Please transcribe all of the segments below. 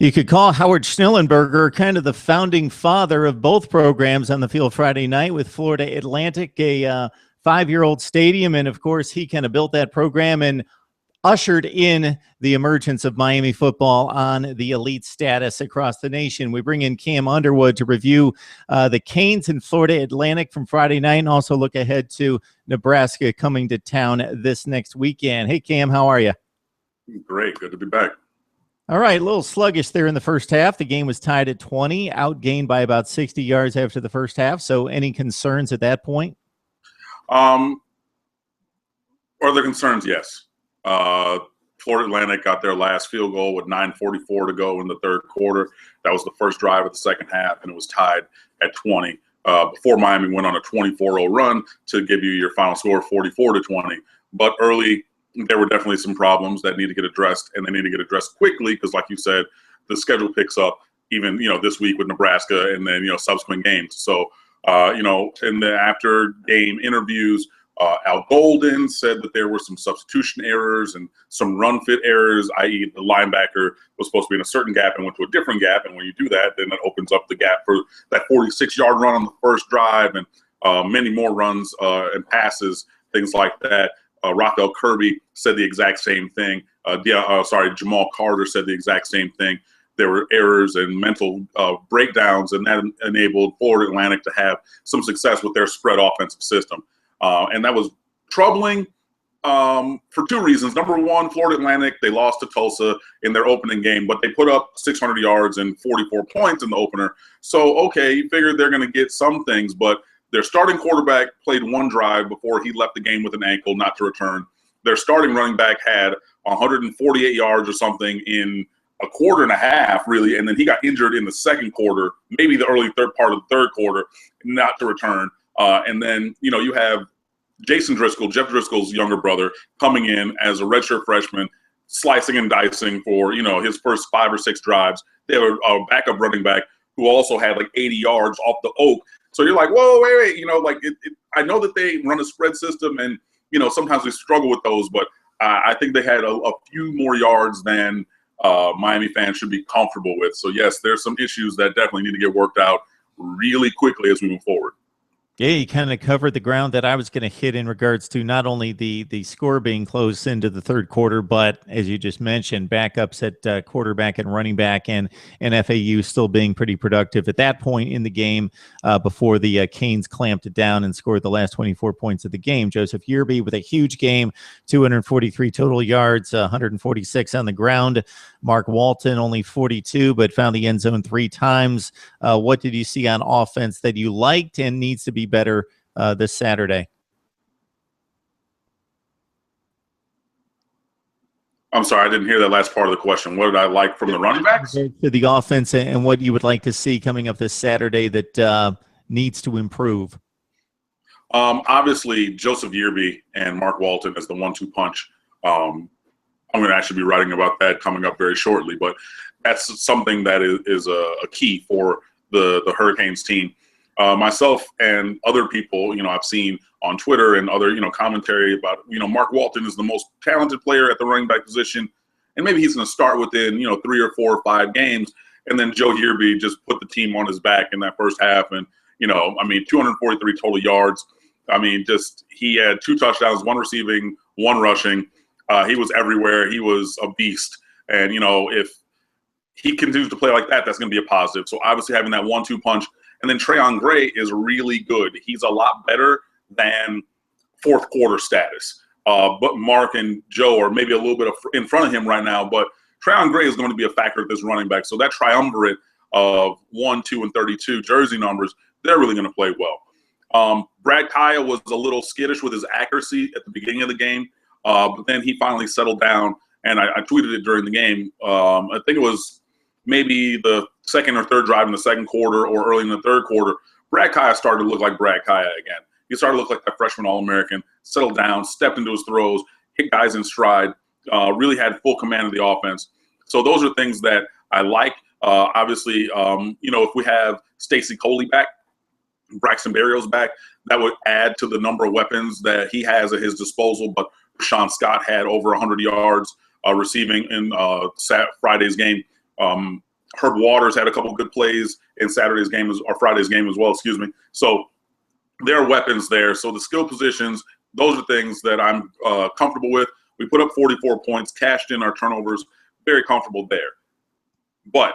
You could call Howard Schnellenberger kind of the founding father of both programs on the field Friday night with Florida Atlantic, a 5-year-old stadium. And, of course, he kind of built that program and ushered in the emergence of Miami football on the elite status across the nation. We bring in Cam Underwood to review the Canes and Florida Atlantic from Friday night and also look ahead to Nebraska coming to town this next weekend. Hey, Cam, how are you? Great. Good to be back. All right, a little sluggish there in the first half. The game was tied at 20, outgained by about 60 yards after the first half. So any concerns at that point? Are there concerns? Yes. Florida Atlantic got their last field goal with 9:44 to go in the third quarter. That was the first drive of the second half, and it was tied at 20 before Miami went on a 24-0 run to give you your final score 44-20. But early, there were definitely some problems that need to get addressed, and they need to get addressed quickly because, like you said, the schedule picks up even, this week with Nebraska and then, subsequent games. So, in the after-game interviews, Al Golden said that there were some substitution errors and some run fit errors, i.e. the linebacker was supposed to be in a certain gap and went to a different gap. And when you do that, then that opens up the gap for that 46-yard run on the first drive and many more runs and passes, things like that. Rafael Kirby said the exact same thing. Jamal Carter said the exact same thing. There were errors and mental breakdowns, and that enabled Florida Atlantic to have some success with their spread offensive system. And that was troubling for two reasons. Number one, Florida Atlantic, they lost to Tulsa in their opening game, but they put up 600 yards and 44 points in the opener. So, okay, you figured they're going to get some things, but their starting quarterback played one drive before he left the game with an ankle not to return. Their starting running back had 148 yards or something in a quarter and a half, really, and then he got injured in the second quarter, maybe the early third part of the third quarter, not to return. And then, you have Jason Driscoll, Jeff Driscoll's younger brother, coming in as a redshirt freshman, slicing and dicing for, his first 5 or 6 drives. They have a backup running back who also had like 80 yards off the oak. So you're like, whoa, wait. I know that they run a spread system and, sometimes we struggle with those, but I think they had a few more yards than Miami fans should be comfortable with. So, yes, there's some issues that definitely need to get worked out really quickly as we move forward. Yeah, you kind of covered the ground that I was going to hit in regards to not only the score being close into the third quarter, but as you just mentioned, backups at quarterback and running back and FAU still being pretty productive at that point in the game before the Canes clamped it down and scored the last 24 points of the game. Joseph Yearby with a huge game, 243 total yards, 146 on the ground. Mark Walton only 42, but found the end zone 3 times. What did you see on offense that you liked and needs to be better this Saturday? I'm sorry, I didn't hear that last part of the question. What did I like from the running backs? To the offense and what you would like to see coming up this Saturday that needs to improve. Obviously, Joseph Yearby and Mark Walton as the 1-2 punch. I'm going to actually be writing about that coming up very shortly, but that's something that is a key for the Hurricanes team. Myself and other people, I've seen on Twitter and other, commentary about, Mark Walton is the most talented player at the running back position, and maybe he's going to start within, 3 or 4 or 5 games, and then Joe Yearby just put the team on his back in that first half, and, 243 total yards. He had 2 touchdowns, 1 receiving, 1 rushing. He was everywhere. He was a beast, and, if he continues to play like that, that's going to be a positive. So obviously having that 1-2 punch. And then Trayon Gray is really good. He's a lot better than fourth quarter status. But Mark and Joe are maybe a little bit in front of him right now. But Trayon Gray is going to be a factor at this running back. So that triumvirate of 1, 2, and 32 jersey numbers, they're really going to play well. Brad Kaaya was a little skittish with his accuracy at the beginning of the game. But then he finally settled down. And I tweeted it during the game. I think it was maybe the second or third drive in the second quarter or early in the third quarter, Brad Kaaya started to look like Brad Kaaya again. He started to look like that freshman All-American, settled down, stepped into his throws, hit guys in stride, really had full command of the offense. So those are things that I like. Obviously, if we have Stacy Coley back, Braxton Berrios back, that would add to the number of weapons that he has at his disposal. But Sean Scott had over 100 yards receiving in Friday's game. Herb Waters had a couple good plays in Saturday's game or Friday's game as well, excuse me. So there are weapons there. So the skill positions, those are things that I'm comfortable with. We put up 44 points, cashed in our turnovers, very comfortable there. But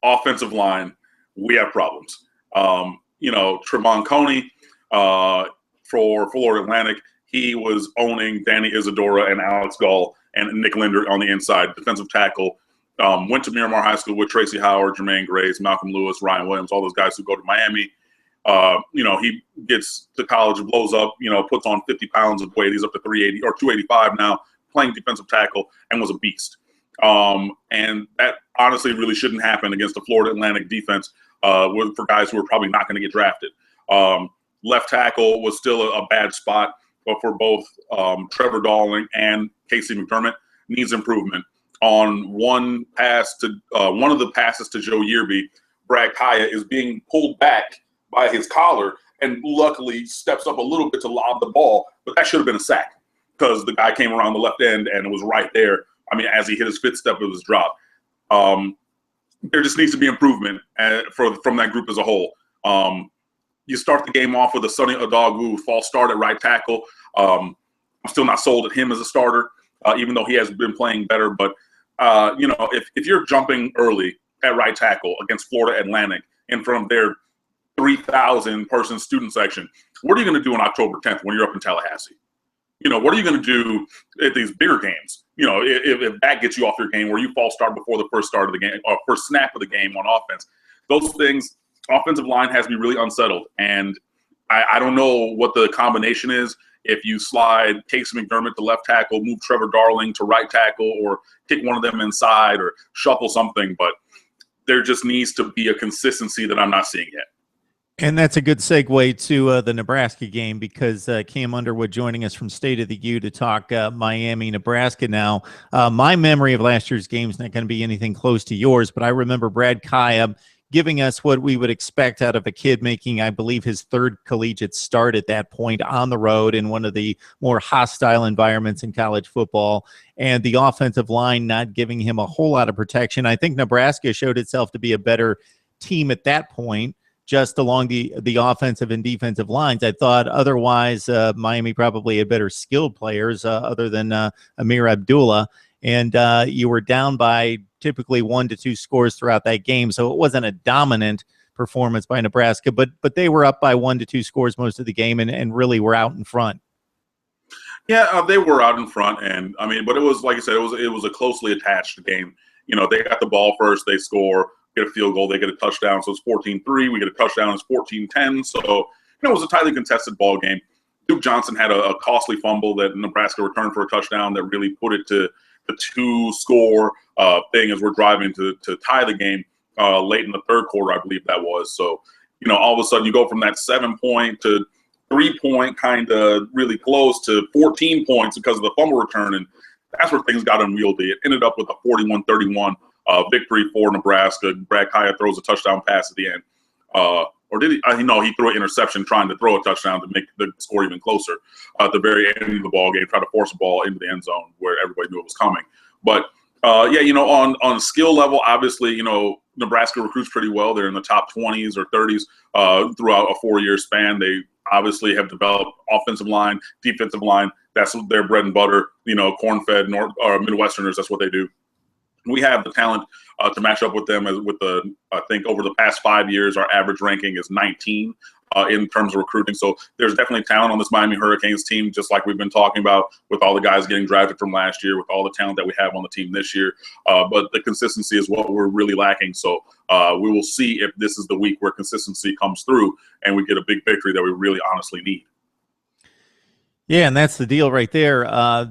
offensive line, we have problems. Trevon Coney for Florida Atlantic, he was owning Danny Isadora and Alex Gall and Nick Linder on the inside, defensive tackle. Went to Miramar High School with Tracy Howard, Jermaine Grace, Malcolm Lewis, Ryan Williams, all those guys who go to Miami. He gets to college, blows up, puts on 50 pounds of weight. He's up to 380 or 285 now, playing defensive tackle, and was a beast. And that honestly really shouldn't happen against the Florida Atlantic defense for guys who are probably not going to get drafted. Left tackle was still a bad spot, but for both Trevor Darling and Casey McDermott, needs improvement. On one of the passes to Joe Yearby, Brad Kaaya is being pulled back by his collar and luckily steps up a little bit to lob the ball, but that should have been a sack because the guy came around the left end and it was right there. I mean, as he hit his fifth step, it was dropped. There just needs to be improvement from that group as a whole. You start the game off with a Sonny Adogwu false start at right tackle. I'm still not sold at him as a starter, even though he has been playing better. But, if you're jumping early at right tackle against Florida Atlantic in front of their 3,000-person student section, what are you going to do on October 10th when you're up in Tallahassee? What are you going to do at these bigger games? If that gets you off your game where you false start before the first start of the game or first snap of the game on offense, those things, offensive line has to be really unsettled. And I don't know what the combination is. If you slide Casey McDermott to left tackle, move Trevor Darling to right tackle, or kick one of them inside or shuffle something, but there just needs to be a consistency that I'm not seeing yet. And that's a good segue to the Nebraska game because Cam Underwood joining us from State of the U to talk Miami, Nebraska now. My memory of last year's game is not going to be anything close to yours, but I remember Brad Kaaya giving us what we would expect out of a kid making, I believe, his third collegiate start at that point on the road in one of the more hostile environments in college football, and the offensive line not giving him a whole lot of protection. I think Nebraska showed itself to be a better team at that point, just along the offensive and defensive lines. I thought otherwise Miami probably had better skilled players other than Amir Abdullah. And you were down by typically 1 to 2 scores throughout that game. So it wasn't a dominant performance by Nebraska, but they were up by 1 to 2 scores most of the game and really were out in front. Yeah, they were out in front. And I mean, but it was, like I said, it was a closely attached game. They got the ball first, they score, get a field goal, they get a touchdown. So it's 14-3. We get a touchdown, it's 14-10. So, it was a tightly contested ball game. Duke Johnson had a costly fumble that Nebraska returned for a touchdown that really put it to the 2-score thing as we're driving to tie the game late in the third quarter, I believe that was. So, all of a sudden you go from that 7-point to 3-point kind of really close to 14 points because of the fumble return. And that's where things got unwieldy. It ended up with a 41-31 victory for Nebraska. Brad Kaaya throws a touchdown pass at the end. Or did he? He threw an interception trying to throw a touchdown to make the score even closer at the very end of the ball game, try to force a ball into the end zone where everybody knew it was coming. But, on skill level, obviously, Nebraska recruits pretty well. They're in the top 20s or 30s throughout a 4-year span. They obviously have developed offensive line, defensive line. That's their bread and butter, corn-fed Midwesterners. That's what they do. We have the talent to match up with them. I think over the past 5 years, our average ranking is 19 in terms of recruiting. So there's definitely talent on this Miami Hurricanes team, just like we've been talking about with all the guys getting drafted from last year, with all the talent that we have on the team this year. But the consistency is what we're really lacking. So we will see if this is the week where consistency comes through and we get a big victory that we really honestly need. Yeah, and that's the deal right there.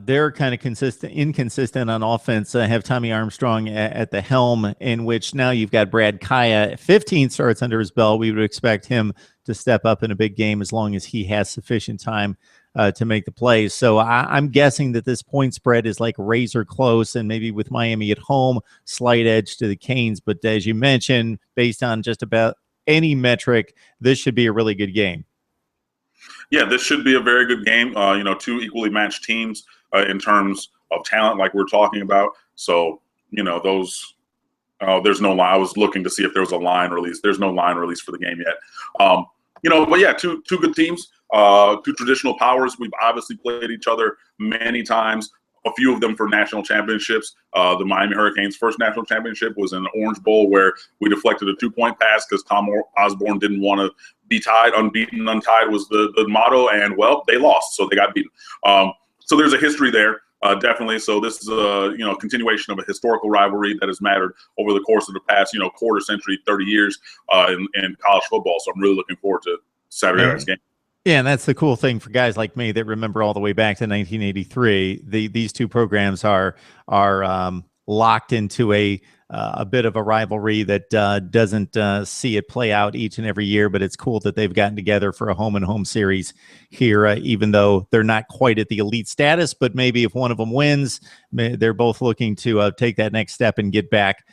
They're kind of inconsistent on offense. Have Tommy Armstrong at the helm, in which now you've got Brad Kaaya. 15 starts under his belt. We would expect him to step up in a big game as long as he has sufficient time to make the plays. So I'm guessing that this point spread is like razor close, and maybe with Miami at home, slight edge to the Canes. But as you mentioned, based on just about any metric, this should be a really good game. Yeah, this should be a very good game. Two equally matched teams in terms of talent, like we're talking about. So, There's no line. I was looking to see if there was a line release. There's no line release for the game yet. But yeah, two good teams, two traditional powers. We've obviously played each other many times, a few of them for national championships. The Miami Hurricanes' first national championship was in the Orange Bowl, where we deflected a 2-point pass because Tom Osborne didn't want to be tied. Unbeaten, untied was the motto, and, well, they lost, so they got beaten. So there's a history there. Definitely. So this is a continuation of a historical rivalry that has mattered over the course of the past quarter century, 30 years in college football. So I'm really looking forward to Saturday night's game. Yeah, and that's the cool thing for guys like me that remember all the way back to 1983. These two programs are locked into a bit of a rivalry that doesn't see it play out each and every year, but it's cool that they've gotten together for a home-and-home series here, even though they're not quite at the elite status. But maybe if one of them wins, they're both looking to take that next step and get back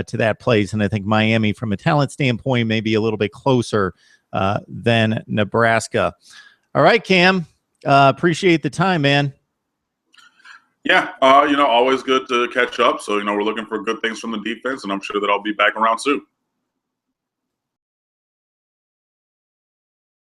to that place. And I think Miami, from a talent standpoint, may be a little bit closer than Nebraska. All right, Cam, appreciate the time, man. Yeah, always good to catch up. So, we're looking for good things from the defense, and I'm sure that I'll be back around soon.